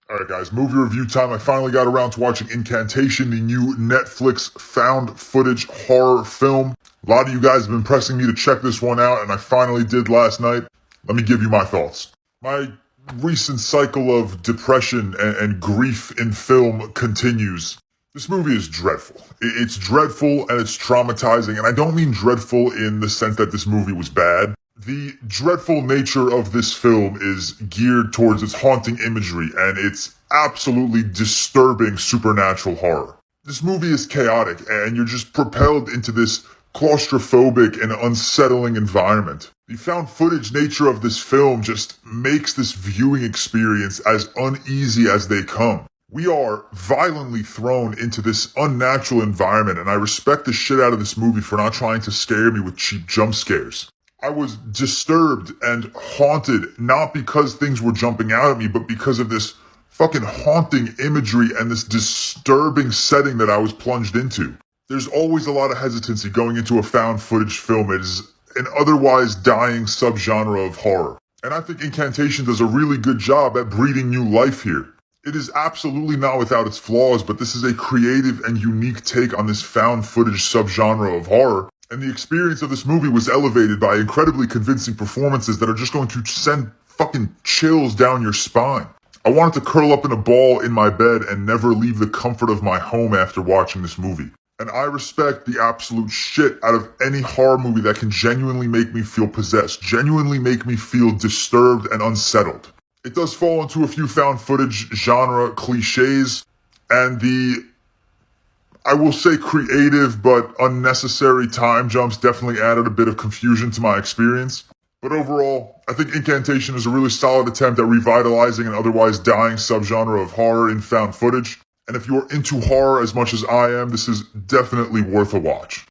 Alright guys, movie review time. I finally got around to watching Incantation, the new Netflix found footage horror film. A lot of you guys have been pressing me to check this one out, and I finally did last night. Let me give you my thoughts. My recent cycle of depression and grief in film continues. This movie is dreadful. It's dreadful and it's traumatizing, and I don't mean dreadful in the sense that this movie was bad. The dreadful nature of this film is geared towards its haunting imagery and its absolutely disturbing supernatural horror. This movie is chaotic and you're just propelled into this claustrophobic and unsettling environment. The found footage nature of this film just makes this viewing experience as uneasy as they come. We are violently thrown into this unnatural environment, and I respect the shit out of this movie for not trying to scare me with cheap jump scares. I was disturbed and haunted, not because things were jumping out at me, but because of this fucking haunting imagery and this disturbing setting that I was plunged into. There's always a lot of hesitancy going into a found footage film. It is an otherwise dying subgenre of horror. And I think Incantation does a really good job at breathing new life here. It is absolutely not without its flaws, but this is a creative and unique take on this found footage subgenre of horror. And the experience of this movie was elevated by incredibly convincing performances that are just going to send fucking chills down your spine. I wanted to curl up in a ball in my bed and never leave the comfort of my home after watching this movie. And I respect the absolute shit out of any horror movie that can genuinely make me feel possessed, genuinely make me feel disturbed and unsettled. It does fall into a few found footage genre cliches, and I will say creative but unnecessary time jumps definitely added a bit of confusion to my experience. But overall, I think Incantation is a really solid attempt at revitalizing an otherwise dying subgenre of horror in found footage. And if you're into horror as much as I am, this is definitely worth a watch.